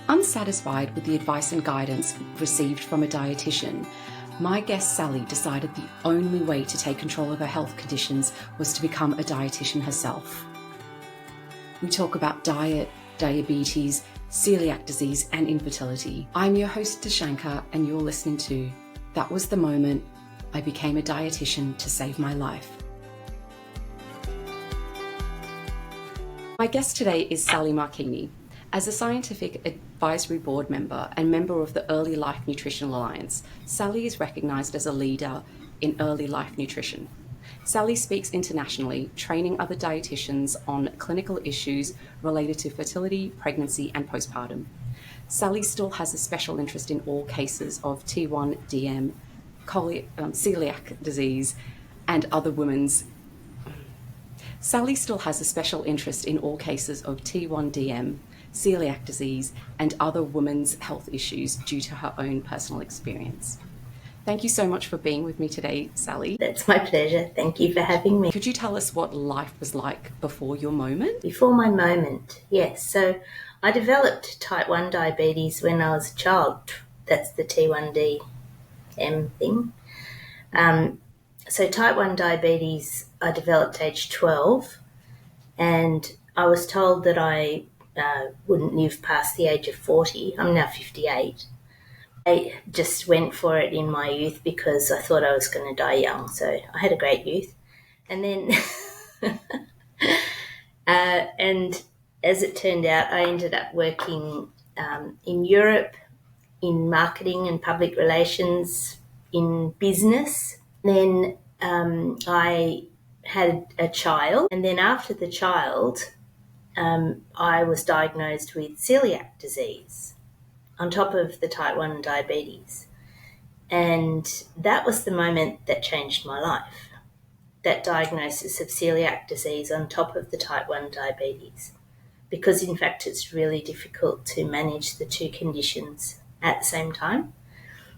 Unsatisfied with the advice and guidance received from a dietitian, my guest Sally decided the only way to take control of her health conditions was to become a dietitian herself. We talk about diet, diabetes, celiac disease, and infertility. I'm your host, Dashanka, and you're listening to That Was the Moment I Became a Dietitian to Save My Life. My guest today is Sally Marchini. As a scientific advisory board member and member of the Early Life Nutrition Alliance, Sally is recognised as a leader in early life nutrition. Sally speaks internationally, training other dietitians on clinical issues related to fertility, pregnancy, and postpartum. Sally still has a special interest in all cases of T1DM, celiac disease, and other women's. Sally still has a special interest in all cases of T1DM, celiac disease, and other women's health issues due to her own personal experience. Thank you so much for being with me today, Sally. That's my pleasure. Thank you for having me. Could you tell us what life was like before your moment? Before my moment, yes. So I developed type 1 diabetes when I was a child. That's the T1DM thing. So type 1 diabetes I developed age 12, and I was told that I wouldn't live past the age of 40. I'm now 58. I just went for it in my youth because I thought I was going to die young. So I had a great youth. And then, and as it turned out, I ended up working in Europe in marketing and public relations, in business. Then I had a child. And then after the child, I was diagnosed with celiac disease on top of the type 1 diabetes. And that was the moment that changed my life, that diagnosis of celiac disease on top of the type 1 diabetes. Because in fact, it's really difficult to manage the two conditions at the same time.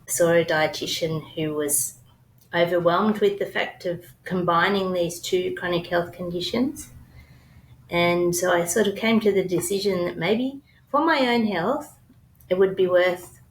I saw a dietitian who was overwhelmed with the fact of combining these two chronic health conditions. And so I sort of came to the decision that maybe for my own health, it would be worth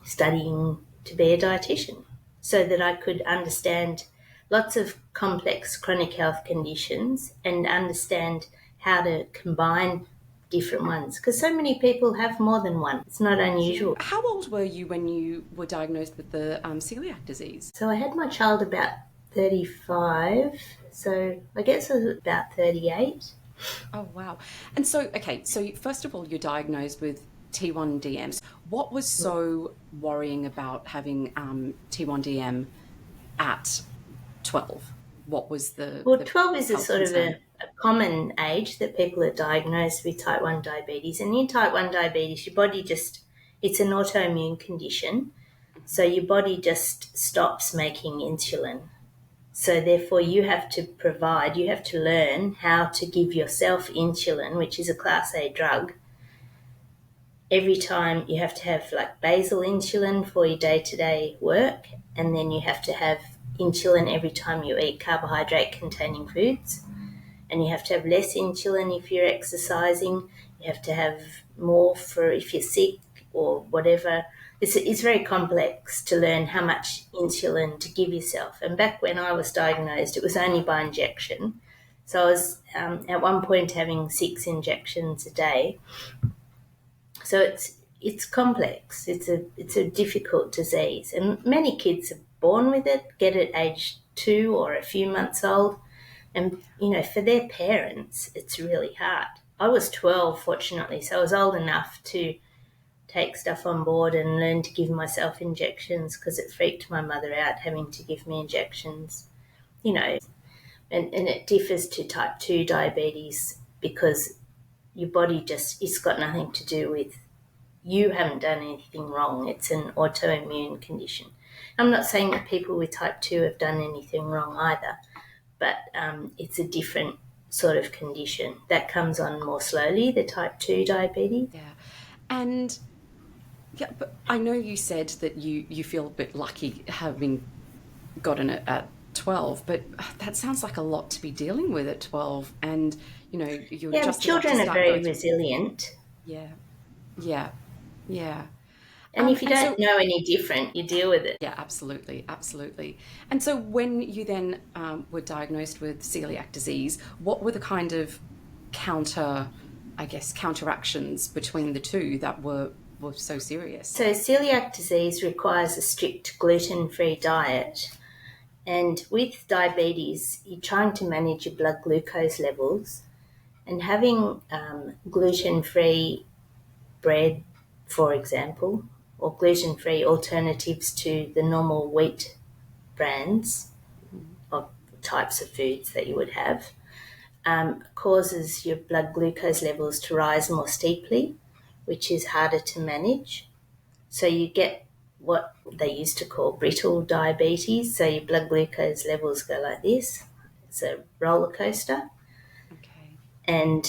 studying to be a dietitian so that I could understand lots of complex chronic health conditions and understand how to combine different ones, because so many people have more than one. It's not unusual. How old were you when you were diagnosed with the celiac disease? So I had my child about 35, so I guess I was about 38. Oh, wow. And so, okay, so first of all, you're diagnosed with T1DM. What was so worrying about having T1DM at 12? What was the... Well, 12 is a sort of a common age that people are diagnosed with type 1 diabetes. And in type 1 diabetes, your body just, it's an autoimmune condition. So your body just stops making insulin. So therefore you have to learn how to give yourself insulin, which is a class A drug. Every time you have to have like basal insulin for your day-to-day work, and then you have to have insulin every time you eat carbohydrate-containing foods, and you have to have less insulin if you're exercising. You have to have more for if you're sick or whatever. It's very complex to learn how much insulin to give yourself. And back when I was diagnosed, it was only by injection. So I was at one point having 6 injections a day. So it's complex. It's a difficult disease, and many kids are born with it, get it age 2 or a few months old, and for their parents it's really hard. I was 12, fortunately, so I was old enough to take stuff on board and learn to give myself injections, because it freaked my mother out having to give me injections, and it differs to type 2 diabetes because your body it's got nothing to do with, you haven't done anything wrong. It's an autoimmune condition. I'm not saying that people with type 2 have done anything wrong either, but it's a different sort of condition that comes on more slowly, the type 2 diabetes. Yeah. And yeah, but I know you said that you feel a bit lucky having gotten it at 12, but that sounds like a lot to be dealing with at 12. And, you're just children are very resilient. Yeah. Yeah. Yeah. And if you And don't so, know any different, you deal with it. yeah, absolutely, absolutely. And so, when you then were diagnosed with celiac disease, what were the kind of counter, I guess, counteractions between the two that were so serious? So celiac disease requires a strict gluten-free diet. And with diabetes, you're trying to manage your blood glucose levels, and having gluten-free bread, for example, or gluten-free alternatives to the normal wheat brands of types of foods that you would have, causes your blood glucose levels to rise more steeply, which is harder to manage. So you get what they used to call brittle diabetes. So your blood glucose levels go like this. It's a roller coaster. Okay. And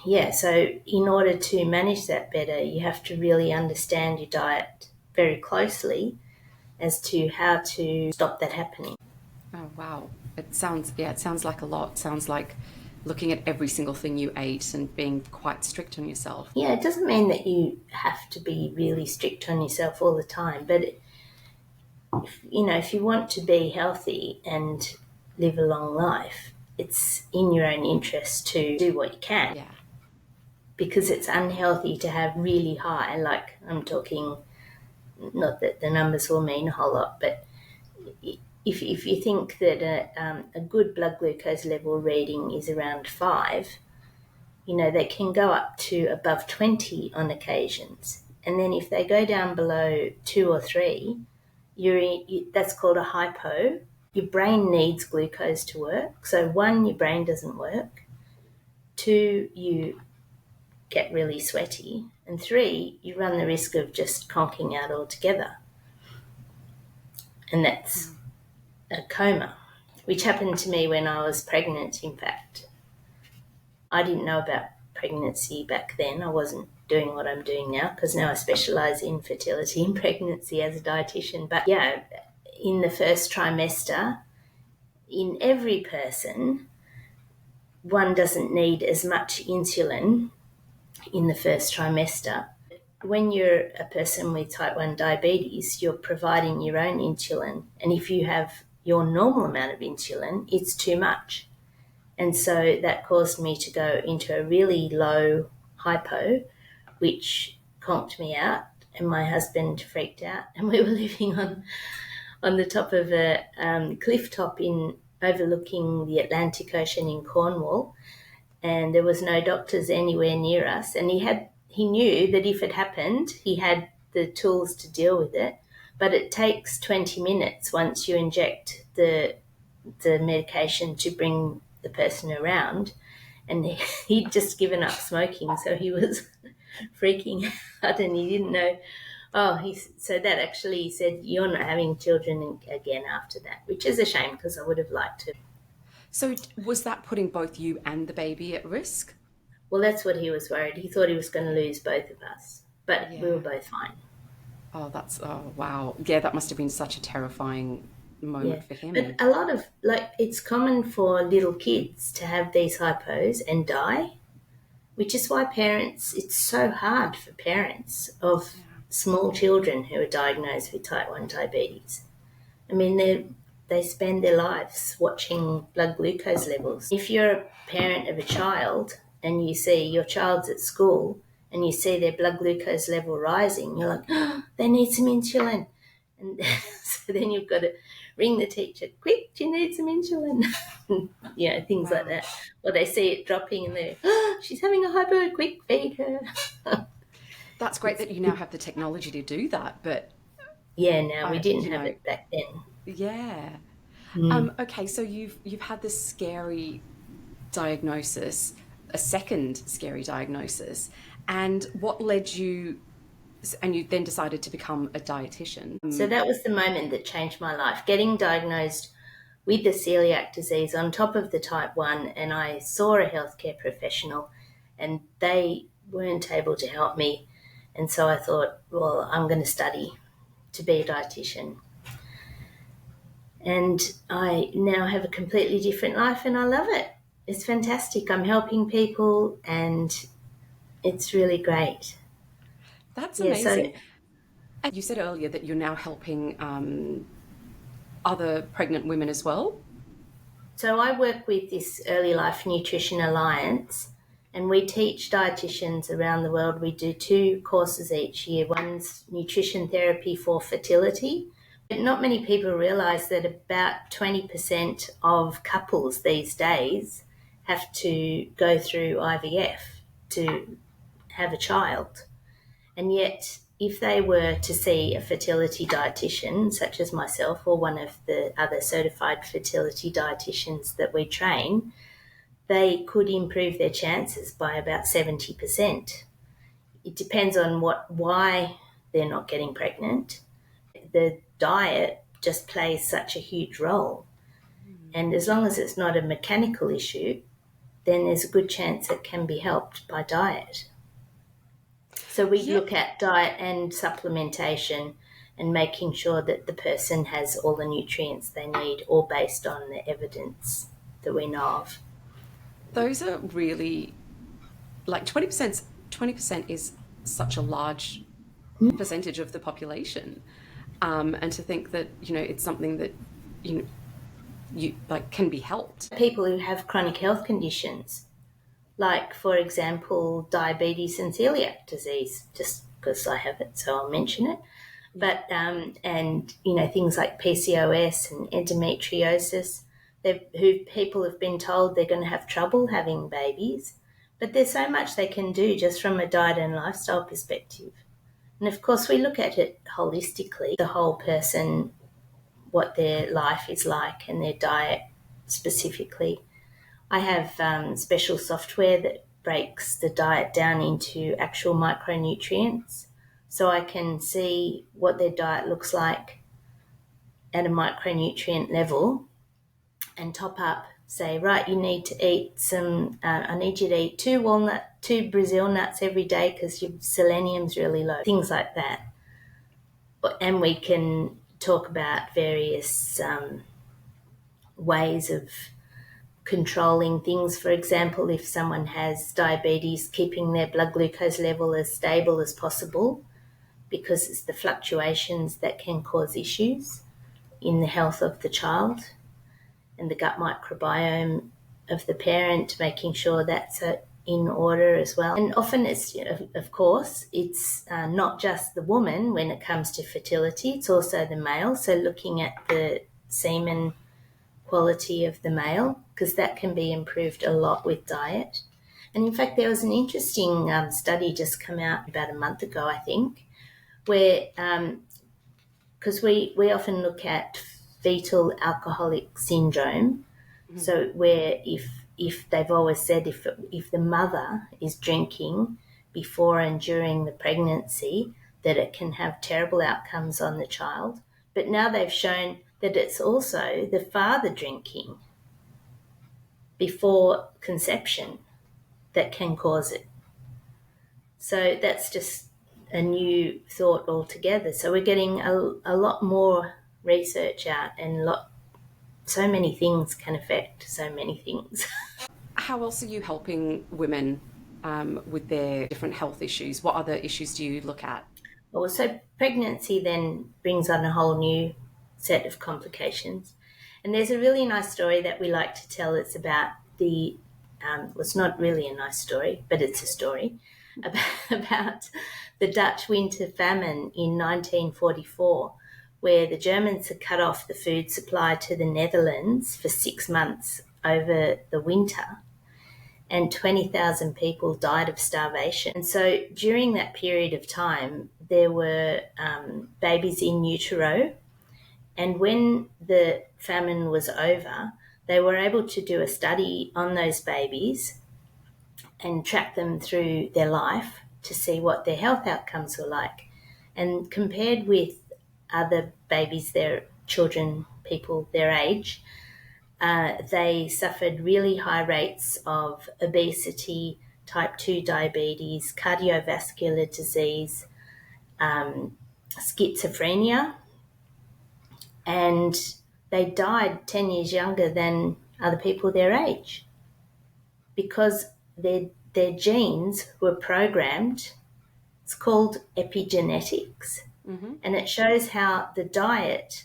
yeah, so in order to manage that better, you have to really understand your diet very closely as to how to stop that happening. Oh, wow. It sounds like a lot. Sounds like looking at every single thing you ate and being quite strict on yourself. Yeah, it doesn't mean that you have to be really strict on yourself all the time, but if you want to be healthy and live a long life, it's in your own interest to do what you can, Yeah. because it's unhealthy to have really high, like I'm talking, not that the numbers will mean a whole lot, but if you think that a good blood glucose level reading is around 5, they can go up to above 20 on occasions. And then if they go down below 2 or 3, that's called a hypo. Your brain needs glucose to work. So 1, your brain doesn't work. 2, you get really sweaty. And 3, you run the risk of just conking out altogether. And that's a coma, which happened to me when I was pregnant, in fact. I didn't know about pregnancy back then. I wasn't doing what I'm doing now, because now I specialise in fertility and pregnancy as a dietitian. But yeah, in the first trimester, in every person, one doesn't need as much insulin in the first trimester. When you're a person with type 1 diabetes, you're providing your own insulin. And if you have your normal amount of insulin, it's too much. And so that caused me to go into a really low hypo, which conked me out, and my husband freaked out. And we were living on the top of a cliff top overlooking the Atlantic Ocean in Cornwall, and there was no doctors anywhere near us. And he knew that if it happened, he had the tools to deal with it. But it takes 20 minutes once you inject the medication to bring the person around. And he'd just given up smoking, so he was freaking out, and he didn't know. So that actually said, you're not having children again after that, which is a shame, because I would have liked to. So, was that putting both you and the baby at risk? Well, that's what he was worried. He thought he was going to lose both of us, but we were Yeah. both fine. Oh, wow. Yeah, that must have been such a terrifying Yeah. moment for But him. a lot of, it's common for little kids to have these hypos and die, which is why it's so hard for parents of Yeah. small children who are diagnosed with type 1 diabetes. I mean, they spend their lives watching blood glucose levels. If you're a parent of a child and you see your child's at school and you see their blood glucose level rising, you're like, oh, they need some insulin. And so then you've got to ring the teacher, quick, do you need some insulin? Things like Wow. that. Or they see it dropping and they're, oh, she's having a hypo, quick, feed her. That's great it's, that you now have the technology to do that, but now we didn't have it back then. yeah. Mm. Okay, so you've had this scary diagnosis, a second scary diagnosis, and what led you, and you then decided to become a dietitian. So that was the moment that changed my life, getting diagnosed with the celiac disease on top of the type 1, and I saw a healthcare professional and they weren't able to help me. And so I thought, well, I'm going to study to be a dietitian. And I now have a completely different life and I love it. It's fantastic. I'm helping people, and it's really great. That's Yeah, so amazing. And you said earlier that you're now helping other pregnant women as well. So I work with this Early Life Nutrition Alliance, and we teach dietitians around the world. We do 2 courses each year. One's nutrition therapy for fertility. But not many people realise that about 20% of couples these days have to go through IVF to have a child. And yet, if they were to see a fertility dietitian, such as myself or one of the other certified fertility dietitians that we train, they could improve their chances by about 70%. It depends on why they're not getting pregnant. The diet just plays such a huge role. And as long as it's not a mechanical issue, then there's a good chance it can be helped by diet. So we Yeah, look at diet and supplementation and making sure that the person has all the nutrients they need, all based on the evidence that we know of. those are really like 20%. 20% is such a large percentage of the population, and to think that it's something that you know you like can be helped. People who have chronic health conditions, like, for example, diabetes and celiac disease, just because I have it, so I'll mention it. Yeah. But and things like PCOS and endometriosis, who people have been told they're going to have trouble having babies, but there's so much they can do just from a diet and lifestyle perspective. And of course, we look at it holistically, the whole person, what their life is like, and their diet specifically. I have special software that breaks the diet down into actual micronutrients, so I can see what their diet looks like at a micronutrient level and top up. Say, right, you need to eat some. I need you to eat 2 Brazil nuts every day because your selenium's really low. Things like that, and we can talk about various ways of controlling things. For example, if someone has diabetes, keeping their blood glucose level as stable as possible, because it's the fluctuations that can cause issues in the health of the child and the gut microbiome of the parent, making sure that's in order as well. And often it's, of course, it's not just the woman when it comes to fertility, it's also the male. So looking at the semen quality of the male, because that can be improved a lot with diet. And in fact, there was an interesting study just come out about a month ago, I think, where, because we often look at fetal alcoholic syndrome, so where if they've always said if the mother is drinking before and during the pregnancy, that it can have terrible outcomes on the child. But now they've shown that it's also the father drinking before conception that can cause it. So that's just a new thought altogether. So we're getting a lot more research out, and so many things can affect so many things. How else are you helping women with their different health issues? What other issues do you look at? Well, so pregnancy then brings on a whole new set of complications. And there's a really nice story that we like to tell. It's about well, it's not really a nice story, but it's a story about the Dutch winter famine in 1944, where the Germans had cut off the food supply to the Netherlands for 6 months over the winter, and 20,000 people died of starvation. And so during that period of time, there were babies in utero, and when the famine was over, they were able to do a study on those babies and track them through their life to see what their health outcomes were like. And compared with other babies, their children, people their age, they suffered really high rates of obesity, type 2 diabetes, cardiovascular disease, schizophrenia, and they died 10 years younger than other people their age because their genes were programmed. It's called epigenetics, and it shows how the diet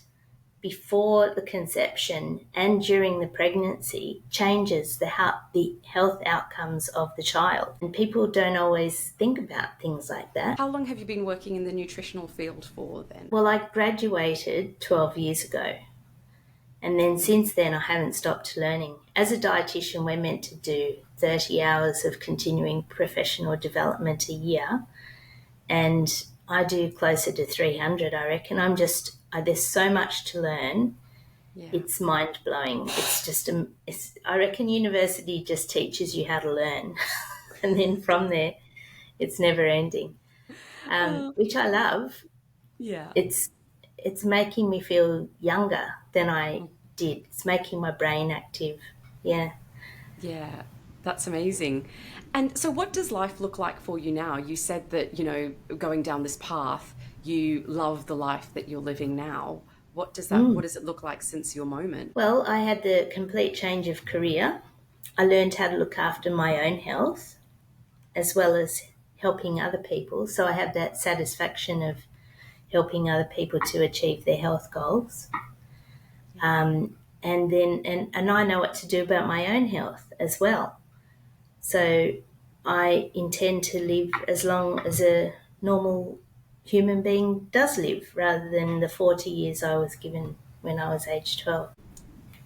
before the conception and during the pregnancy changes the health outcomes of the child. And people don't always think about things like that. How long have you been working in the nutritional field for then? Well, I graduated 12 years ago. And then since then, I haven't stopped learning. As a dietitian, we're meant to do 30 hours of continuing professional development a year. And I do closer to 300, I reckon. There's so much to learn. Yeah. It's mind-blowing. It's just, I reckon university just teaches you how to learn. And then from there, it's never ending, which I love. Yeah. It's making me feel younger than I did. It's making my brain active. Yeah. Yeah, that's amazing. And so what does life look like for you now? You said that, going down this path, you love the life that you're living now. What does it look like since your moment? Well, I had the complete change of career. I learned how to look after my own health as well as helping other people. So I have that satisfaction of helping other people to achieve their health goals. And I know what to do about my own health as well. So I intend to live as long as a normal human being does live, rather than the 40 years I was given when I was age 12.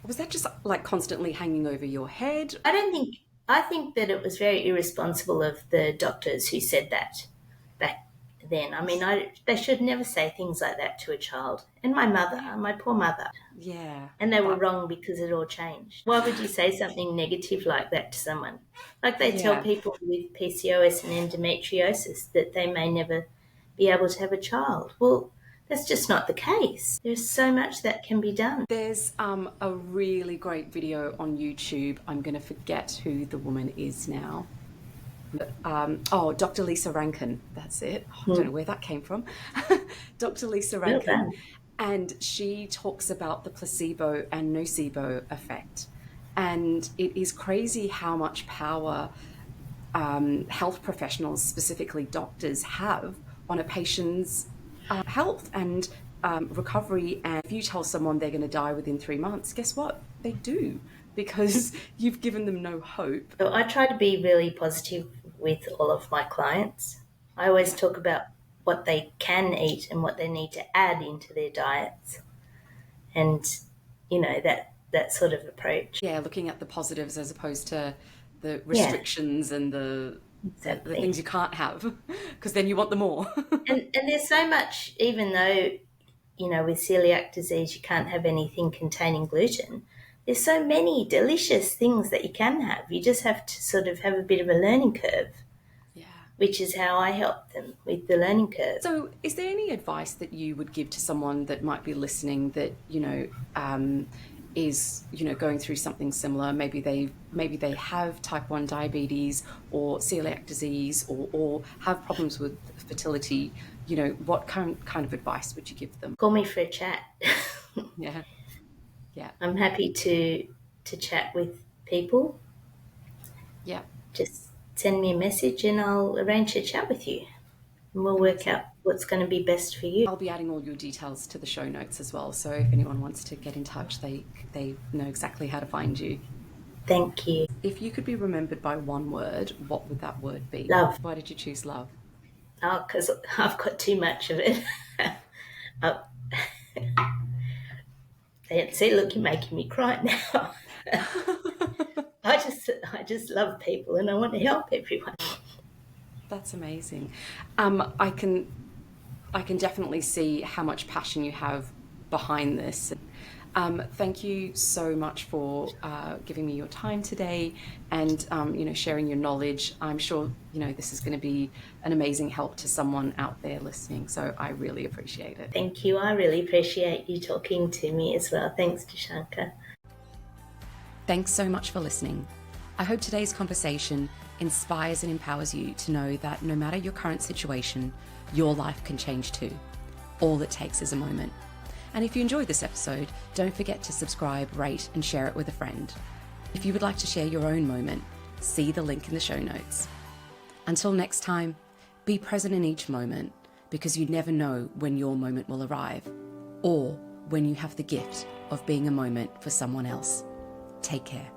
Was that just like constantly hanging over your head? I think that it was very irresponsible of the doctors who said that back then. I mean, they should never say things like that to a child. And my mother, my poor mother. Yeah. And they were wrong because it all changed. Why would you say something negative like that to someone? Like they tell people with PCOS and endometriosis that they may never be able to have a child. Well, that's just not the case. There's so much that can be done. There's a really great video on YouTube. I'm going to forget who the woman is now. Dr. Lisa Rankin. That's it. I don't know where that came from. Dr. Lisa Rankin. And she talks about the placebo and nocebo effect. And it is crazy how much power health professionals, specifically doctors, have on a patient's health and recovery. And if you tell someone they're going to die within 3 months, guess what? They do, because you've given them no hope. So I try to be really positive with all of my clients. I always talk about what they can eat and what they need to add into their diets. And, that sort of approach. Yeah, looking at the positives as opposed to the restrictions and the things you can't have, because then you want them more. and there's so much, even though, with celiac disease, you can't have anything containing gluten. There's so many delicious things that you can have. You just have to sort of have a bit of a learning curve. Yeah. Which is how I help them with the learning curve. So is there any advice that you would give to someone that might be listening that, is going through something similar? Maybe they have type 1 diabetes or celiac disease or have problems with fertility. What kind of advice would you give them? Call me for a chat. Yeah. I'm happy to chat with people. Yeah. Just send me a message and I'll arrange a chat with you. And we'll work out what's going to be best for you. I'll be adding all your details to the show notes as well. So if anyone wants to get in touch, they know exactly how to find you. Thank you. If you could be remembered by one word, what would that word be? Love. Why did you choose love? Oh, because I've got too much of it. See, look, you're making me cry now. I just love people and I want to help everyone. That's amazing. I can definitely see how much passion you have behind this. Thank you so much for giving me your time today and sharing your knowledge. I'm sure this is going to be an amazing help to someone out there listening. So I really appreciate it. Thank you. I really appreciate you talking to me as well. Thanks, Tashanka. Thanks so much for listening. I hope today's conversation inspires and empowers you to know that no matter your current situation, your life can change too. All it takes is a moment. And if you enjoyed this episode, don't forget to subscribe, rate, and share it with a friend. If you would like to share your own moment, See the link in the show notes. Until next time, be present in each moment, because you never know when your moment will arrive, or when you have the gift of being a moment for someone else. Take care.